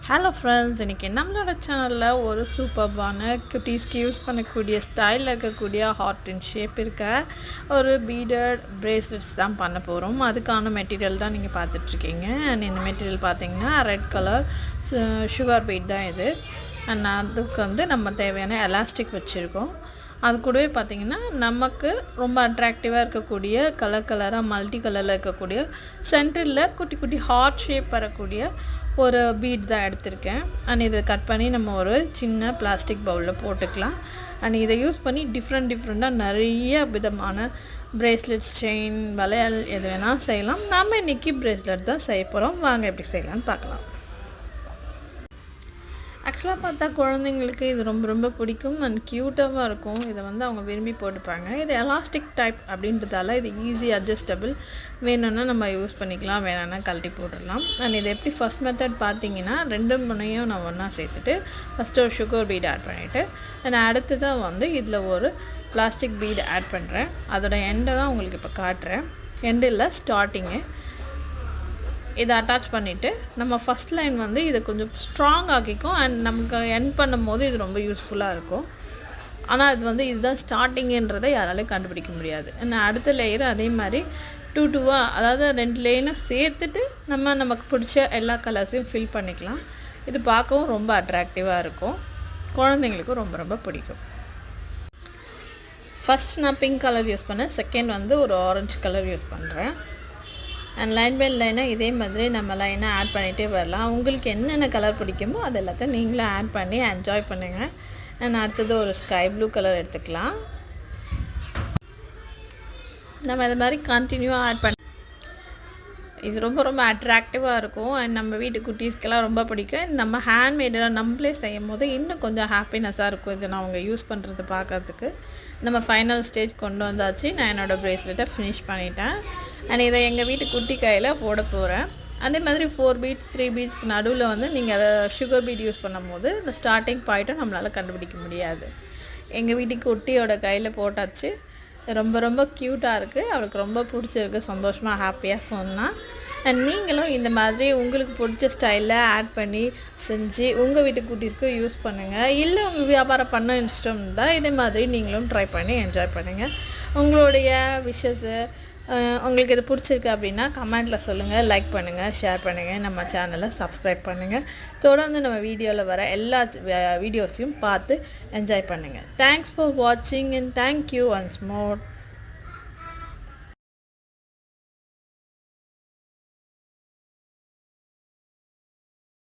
Hello friends, இன்றைக்கி நம்மளோட சேனலில் ஒரு சூப்பர்பான குட்டீஸ்க்கு யூஸ் பண்ணக்கூடிய ஸ்டைலில் இருக்கக்கூடிய ஹார்ட் இன் ஷேப் இருக்க ஒரு பீடட் பிரேஸ்லெட்ஸ் தான் பண்ண போகிறோம். அதுக்கான மெட்டீரியல் தான் நீங்கள் பார்த்துட்ருக்கீங்க. அண்ட் இந்த மெட்டீரியல் பார்த்திங்கன்னா ரெட் கலர் சுகர் பீட் தான் இது. அண்ட் அதுக்கு நம்ம தேவையான எலாஸ்டிக் வச்சுருக்கோம். அது கூடவே பார்த்திங்கன்னா நமக்கு ரொம்ப அட்ராக்டிவாக இருக்கக்கூடிய கலராக மல்டி கலரில் இருக்கக்கூடிய சென்டரில் குட்டி குட்டி ஹார்ட் ஷேப் வரக்கூடிய ஒரு பீட் தான் எடுத்திருக்கேன். அண்ட் இதை கட் பண்ணி நம்ம ஒரு சின்ன பிளாஸ்டிக் பவுலில் போட்டுக்கலாம். அண்ட் இதை யூஸ் பண்ணி டிஃப்ரெண்ட்டாக நிறைய விதமான பிரேஸ்லெட்ஸ், செயின், வளையல் எது வேணால் செய்யலாம். நாம் இன்றைக்கி பிரேஸ்லெட் தான் செய்ய போகிறோம். வாங்க எப்படி செய்யலான்னு பார்க்கலாம். ஆக்சுவலாக பார்த்தா குழந்தைங்களுக்கு இது ரொம்ப பிடிக்கும் அண்ட் க்யூட்டாகவும் இருக்கும். இதை அவங்க விரும்பி போட்டுப்பாங்க. இது எலாஸ்டிக் டைப் அப்படின்றதால இது ஈஸி அட்ஜஸ்டபிள். வேணும்னா நம்ம யூஸ் பண்ணிக்கலாம், வேணும்னா கழட்டி போட்டுடலாம். அண்ட் இது எப்படி ஃபஸ்ட் மெத்தட் பார்த்தீங்கன்னா, 2 முனையும் நான் ஒன்றா சேர்த்துட்டு ஃபஸ்ட்டு ஒரு சுகர் பீட் ஆட் பண்ணிவிட்டு அண்ட் அடுத்து தான் இதில் ஒரு பிளாஸ்டிக் பீட் ஆட் பண்ணுறேன். அதோட எண்டை தான் உங்களுக்கு இப்போ காட்டுறேன். எண்டு இல்லை, ஸ்டார்டிங்கு. இதை அட்டாச் பண்ணிவிட்டு நம்ம ஃபஸ்ட் லைன் இதை கொஞ்சம் ஸ்ட்ராங் ஆக்கிக்கும். அண்ட் நமக்கு எண்ட் பண்ணும் போது இது ரொம்ப யூஸ்ஃபுல்லாக இருக்கும். ஆனால் இது இதுதான் ஸ்டார்டிங்குன்றதை யாராலையும் கண்டுபிடிக்க முடியாது. நான் அடுத்த லேயர் அதே மாதிரி 2 அதாவது 2 லேயரும் சேர்த்துட்டு நமக்கு பிடிச்ச எல்லா கலர்ஸையும் ஃபில் பண்ணிக்கலாம். இது பார்க்கவும் ரொம்ப அட்ராக்டிவாக இருக்கும். குழந்தைங்களுக்கும் ரொம்ப பிடிக்கும். ஃபஸ்ட் நான் பிங்க் கலர் யூஸ் பண்ணேன். செகண்ட் ஒரு ஆரஞ்சு கலர் யூஸ் பண்ணுறேன். அண்ட் லைன் பை லைனாக இதே மாதிரி நம்ம லைனாக ஆட் பண்ணிகிட்டே வரலாம். உங்களுக்கு என்னென்ன கலர் பிடிக்குமோ அது எல்லாத்தையும் நீங்களும் ஆட் பண்ணி என்ஜாய் பண்ணுங்கள். அண்ட் அடுத்தது ஒரு ஸ்கை ப்ளூ கலர் எடுத்துக்கலாம். நம்ம இது மாதிரி கண்டினியூவாக ஆட் பண்ணி இது ரொம்ப அட்ராக்டிவாக இருக்கும். அண்ட் நம்ம வீட்டு குட்டீஸ்க்கெல்லாம் ரொம்ப பிடிக்கும். நம்ம ஹேண்ட்மேடெலாம் நம்மளே செய்யும் போது இன்னும் கொஞ்சம் ஹாப்பினஸ்ஸாக இருக்கும். இது நான் அவங்க யூஸ் பண்ணுறது பார்க்கறதுக்கு. நம்ம ஃபைனல் ஸ்டேஜ் கொண்டு வந்தாச்சு. நான் என்னோடய ப்ரேஸ்லெட்டை ஃபினிஷ் பண்ணிட்டேன். அண்ட் இதை எங்கள் வீட்டு குட்டி கையில் போட போகிறேன். அதே மாதிரி 4 பீட்ஸ் 3 பீட்ஸ்க்கு நடுவில் நீங்கள் சுகர் பீட் யூஸ் பண்ணும் போது இந்த ஸ்டார்டிங் பாயிண்ட்டை நம்மளால் கண்டுபிடிக்க முடியாது. எங்கள் வீட்டுக்கு குட்டியோட கையில் போட்டாச்சு. ரொம்ப க்யூட்டாக இருக்குது. அவளுக்கு ரொம்ப பிடிச்சிருக்கு. சந்தோஷமாக ஹாப்பியாக சொன்னால். அண்ட் நீங்களும் இந்த மாதிரி உங்களுக்கு பிடிச்ச ஸ்டைலில் ஆட் பண்ணி செஞ்சு உங்கள் வீட்டு குட்டீஸ்க்கு யூஸ் பண்ணுங்கள். இல்லை உங்களுக்கு வியாபாரம் பண்ண இஷ்டம் இருந்தால் இதே மாதிரி நீங்களும் ட்ரை பண்ணி என்ஜாய் பண்ணுங்கள். உங்களுடைய விஷஸு உங்களுக்கு இது பிடிச்சிருக்கு அப்படின்னா கமெண்ட்டில் சொல்லுங்கள், லைக் பண்ணுங்கள், ஷேர் பண்ணுங்கள், நம்ம சேனலை சப்ஸ்கிரைப் பண்ணுங்கள். தொடர்ந்து நம்ம வீடியோவில் வர எல்லா வீடியோஸையும் பார்த்து என்ஜாய் பண்ணுங்கள். தேங்க்ஸ் ஃபார் வாட்சிங் அண்ட் தேங்க்யூ ஒன்ஸ் மோர்.